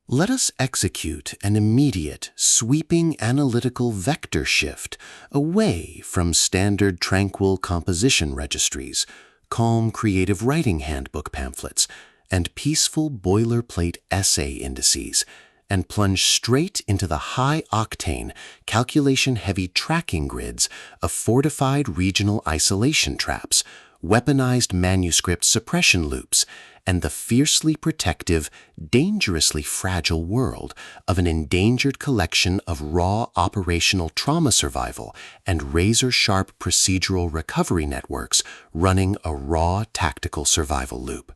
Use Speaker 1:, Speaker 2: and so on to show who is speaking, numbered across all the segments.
Speaker 1: Let us execute an immediate, sweeping analytical vector shift away from standard tranquil composition registries, calm creative writing handbook pamphlets, and peaceful boilerplate essay indices, and plunge straight into the high-octane, calculation-heavy tracking grids of fortified regional isolation traps, weaponized manuscript suppression loops, and the fiercely protective, dangerously fragile world of an endangered collection of raw operational trauma survival and razor-sharp procedural recovery networks running a raw tactical survival loop.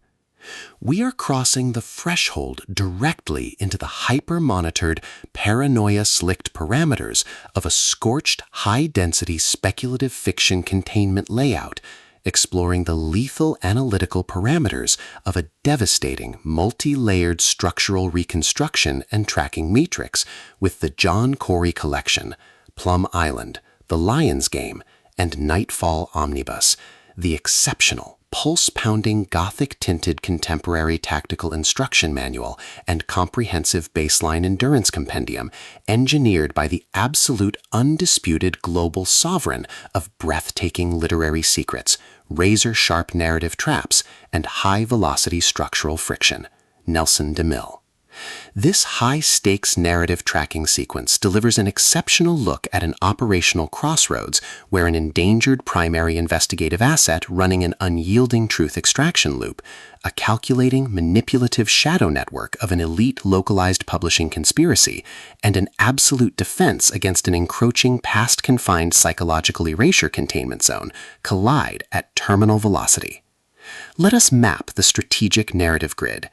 Speaker 1: We are crossing the threshold directly into the hyper-monitored, paranoia-slicked parameters of a scorched, high-density speculative fiction containment layout, exploring the lethal analytical parameters of a devastating, multi-layered structural reconstruction and tracking matrix with the John Corey collection, PLUM Island, The Lion's Game, and Nightfall Omnibus, the exceptional, pulse-pounding Gothic-tinted contemporary tactical instruction manual and comprehensive baseline endurance compendium engineered by the absolute undisputed global sovereign of breathtaking literary secrets, razor-sharp narrative traps, and high-velocity structural friction, Nelson DeMille. This high-stakes narrative tracking sequence delivers an exceptional look at an operational crossroads where an endangered primary investigative asset running an unyielding truth extraction loop, a calculating, manipulative shadow network of an elite localized publishing conspiracy, and an absolute defense against an encroaching past-confined psychological erasure containment zone collide at terminal velocity. Let us map the strategic narrative grid.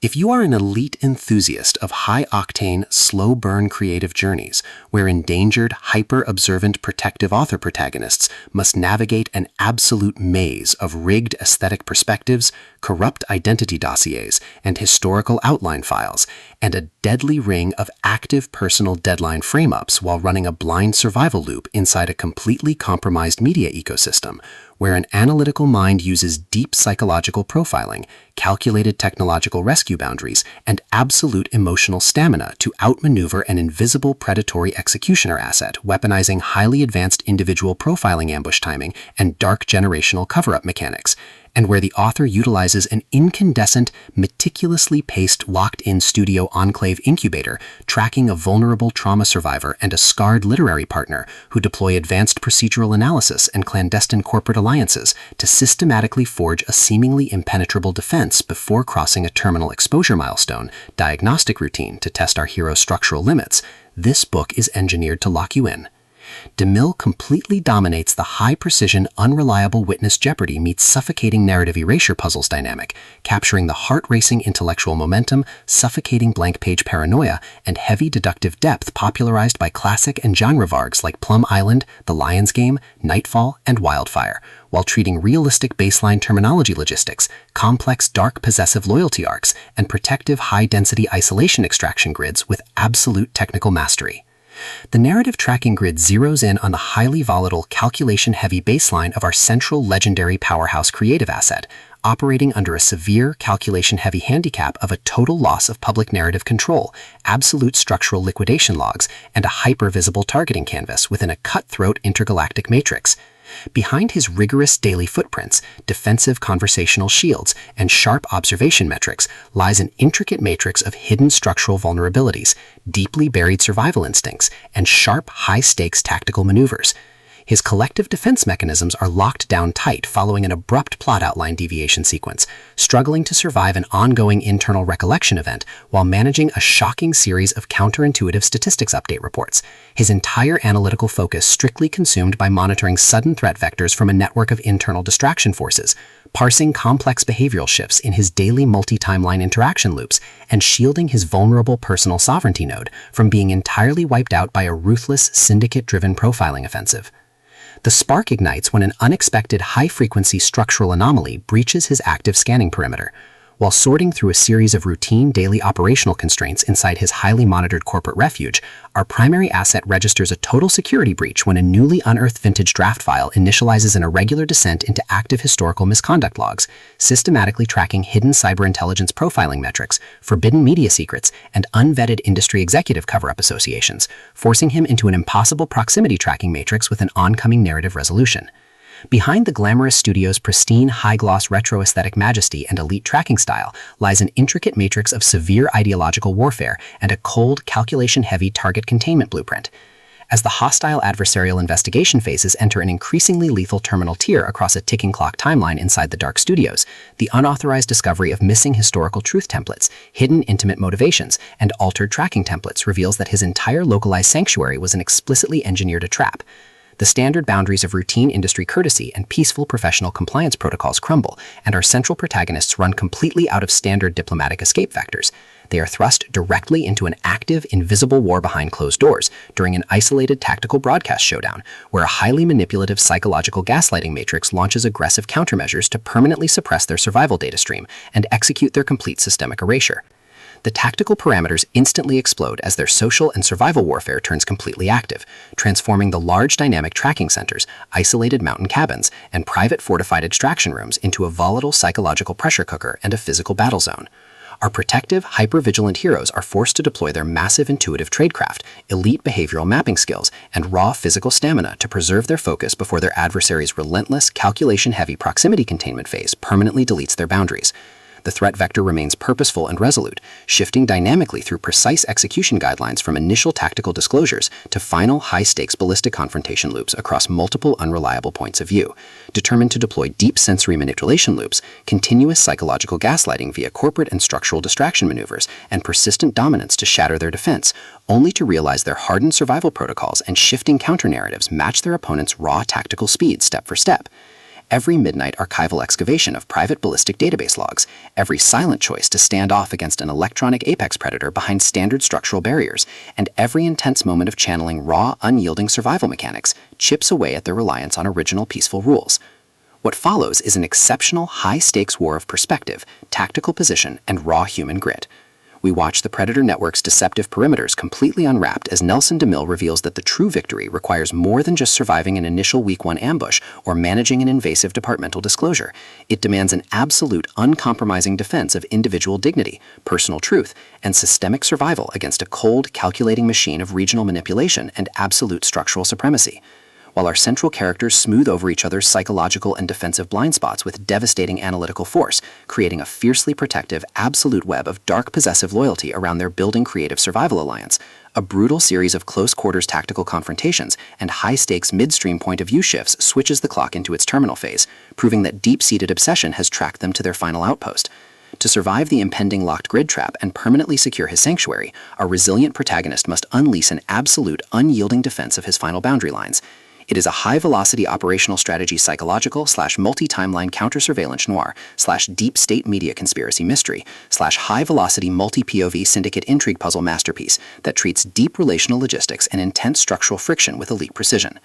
Speaker 1: If you are an elite enthusiast of high-octane, slow-burn creative journeys, where endangered, hyper-observant protective author protagonists must navigate an absolute maze of rigged aesthetic perspectives, corrupt identity dossiers, and historical outline files, and a deadly ring of active personal deadline frame-ups while running a blind survival loop inside a completely compromised media ecosystem, where an analytical mind uses deep psychological profiling, calculated technological rescue boundaries, and absolute emotional stamina to outmaneuver an invisible predatory executioner asset, weaponizing highly advanced individual profiling ambush timing and dark generational cover-up mechanics, and where the author utilizes an incandescent, meticulously paced locked-in studio enclave incubator, tracking a vulnerable trauma survivor and a scarred literary partner who deploy advanced procedural analysis and clandestine corporate alliances to systematically forge a seemingly impenetrable defense before crossing a terminal exposure milestone, diagnostic routine to test our hero's structural limits. This book is engineered to lock you in. DeMille completely dominates the high-precision, unreliable witness jeopardy meets suffocating narrative erasure puzzles dynamic, capturing the heart-racing intellectual momentum, suffocating blank-page paranoia, and heavy deductive depth popularized by classic and genre vargs like PLUM Island, The Lion's Game, Nightfall, and Wildfire, while treating realistic baseline terminology logistics, complex dark possessive loyalty arcs, and protective high-density isolation extraction grids with absolute technical mastery. The narrative tracking grid zeroes in on the highly volatile, calculation-heavy baseline of our central legendary powerhouse creative asset, operating under a severe, calculation-heavy handicap of a total loss of public narrative control, absolute structural liquidation logs, and a hyper-visible targeting canvas within a cutthroat intergalactic matrix. Behind his rigorous daily footprints, defensive conversational shields, and sharp observation metrics lies an intricate matrix of hidden structural vulnerabilities, deeply buried survival instincts, and sharp, high-stakes tactical maneuvers. His collective defense mechanisms are locked down tight following an abrupt plot outline deviation sequence, struggling to survive an ongoing internal recollection event while managing a shocking series of counterintuitive statistics update reports, his entire analytical focus strictly consumed by monitoring sudden threat vectors from a network of internal distraction forces, parsing complex behavioral shifts in his daily multi-timeline interaction loops, and shielding his vulnerable personal sovereignty node from being entirely wiped out by a ruthless, syndicate-driven profiling offensive. The spark ignites when an unexpected high-frequency structural anomaly breaches his active scanning perimeter.
Speaker 2: While sorting through a series of routine daily operational constraints inside his highly monitored corporate refuge, our primary asset registers a total security breach when a newly unearthed vintage draft file initializes an irregular descent into active historical misconduct logs, systematically tracking hidden cyber intelligence profiling metrics, forbidden media secrets, and unvetted industry executive cover-up associations, forcing him into an impossible proximity tracking matrix with an oncoming narrative resolution. Behind the glamorous studio's pristine, high-gloss retro-aesthetic majesty and elite tracking style lies an intricate matrix of severe ideological warfare and a cold, calculation-heavy target containment blueprint. As the hostile adversarial investigation phases enter an increasingly lethal terminal tier across a ticking clock timeline inside the dark studios, the unauthorized discovery of missing historical truth templates, hidden intimate motivations, and altered tracking templates reveals that his entire localized sanctuary was an explicitly engineered trap. The standard boundaries of routine industry courtesy and peaceful professional compliance protocols crumble, and our central protagonists run completely out of standard diplomatic escape vectors. They are thrust directly into an active, invisible war behind closed doors during an isolated tactical broadcast showdown, where a highly manipulative psychological gaslighting matrix launches aggressive countermeasures to permanently suppress their survival data stream and execute their complete systemic erasure. The tactical parameters instantly explode as their social and survival warfare turns completely active, transforming the large dynamic tracking centers, isolated mountain cabins, and private fortified extraction rooms into a volatile psychological pressure cooker and a physical battle zone. Our protective, hyper-vigilant heroes are forced to deploy their massive intuitive tradecraft, elite behavioral mapping skills, and raw physical stamina to preserve their focus before their adversary's relentless, calculation-heavy proximity containment phase permanently deletes their boundaries. The threat vector remains purposeful and resolute, shifting dynamically through precise execution guidelines from initial tactical disclosures to final high-stakes ballistic confrontation loops across multiple unreliable points of view. Determined to deploy deep sensory manipulation loops, continuous psychological gaslighting via corporate and structural distraction maneuvers, and persistent dominance to shatter their defense, only to realize their hardened survival protocols and shifting counter-narratives match their opponent's raw tactical speed step for step. Every midnight archival excavation of private ballistic database logs, every silent choice to stand off against an electronic apex predator behind standard structural barriers, and every intense moment of channeling raw, unyielding survival mechanics chips away at their reliance on original peaceful rules. What follows is an exceptional high-stakes war of perspective, tactical position, and raw human grit. We watch the Predator Network's deceptive perimeters completely unwrapped as Nelson DeMille reveals that the true victory requires more than just surviving an initial Week 1 ambush or managing an invasive departmental disclosure. It demands an absolute, uncompromising defense of individual dignity, personal truth, and systemic survival against a cold, calculating machine of regional manipulation and absolute structural supremacy. While our central characters smooth over each other's psychological and defensive blind spots with devastating analytical force, creating a fiercely protective, absolute web of dark possessive loyalty around their building creative survival alliance, a brutal series of close-quarters tactical confrontations and high-stakes midstream point-of-view shifts switches the clock into its terminal phase, proving that deep-seated obsession has tracked them to their final outpost. To survive the impending locked grid trap and permanently secure his sanctuary, our resilient protagonist must unleash an absolute, unyielding defense of his final boundary lines. It is a high-velocity operational strategy psychological / multi-timeline counter-surveillance noir / deep state media conspiracy mystery / high-velocity multi-POV syndicate intrigue puzzle masterpiece that treats deep relational logistics and intense structural friction with elite precision.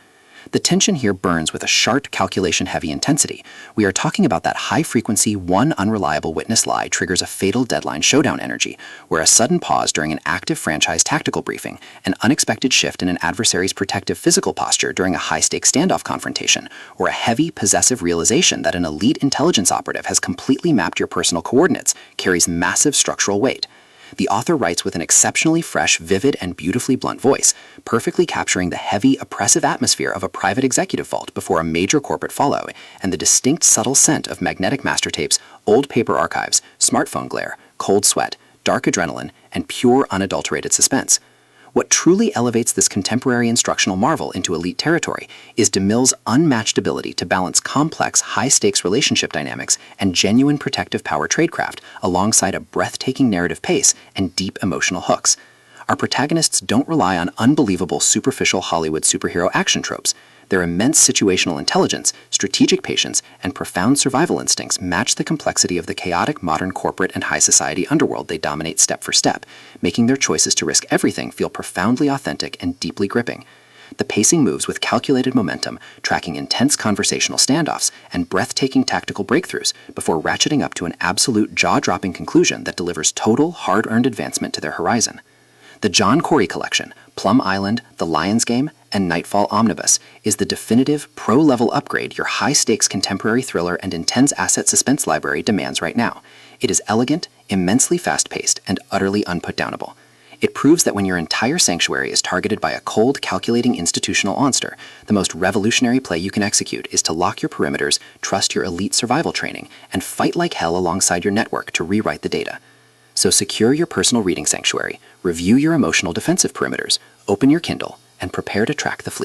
Speaker 2: The tension here burns with a sharp calculation-heavy intensity. We are talking about that high-frequency, one unreliable witness lie triggers a fatal deadline showdown energy, where a sudden pause during an active franchise tactical briefing, an unexpected shift in an adversary's protective physical posture during a high-stakes standoff confrontation, or a heavy, possessive realization that an elite intelligence operative has completely mapped your personal coordinates carries massive structural weight. The author writes with an exceptionally fresh, vivid, and beautifully blunt voice, perfectly capturing the heavy, oppressive atmosphere of a private executive vault before a major corporate fallout, and the distinct, subtle scent of magnetic master tapes, old paper archives, smartphone glare, cold sweat, dark adrenaline, and pure, unadulterated suspense. What truly elevates this contemporary instructional marvel into elite territory is DeMille's unmatched ability to balance complex, high-stakes relationship dynamics and genuine protective power tradecraft alongside a breathtaking narrative pace and deep emotional hooks. Our protagonists don't rely on unbelievable, superficial Hollywood superhero action tropes. Their immense situational intelligence, strategic patience, and profound survival instincts match the complexity of the chaotic modern corporate and high society underworld they dominate step for step, making their choices to risk everything feel profoundly authentic and deeply gripping. The pacing moves with calculated momentum, tracking intense conversational standoffs and breathtaking tactical breakthroughs before ratcheting up to an absolute jaw-dropping conclusion that delivers total, hard-earned advancement to their horizon. The John Corey collection, Plum Island, The Lion's Game, and Nightfall Omnibus, is the definitive, pro-level upgrade your high-stakes contemporary thriller and intense asset suspense library demands right now. It is elegant, immensely fast-paced, and utterly unputdownable. It proves that when your entire sanctuary is targeted by a cold, calculating institutional monster, the most revolutionary play you can execute is to lock your perimeters, trust your elite survival training, and fight like hell alongside your network to rewrite the data. So secure your personal reading sanctuary, review your emotional defensive perimeters, open your Kindle, and prepare to track the fleet.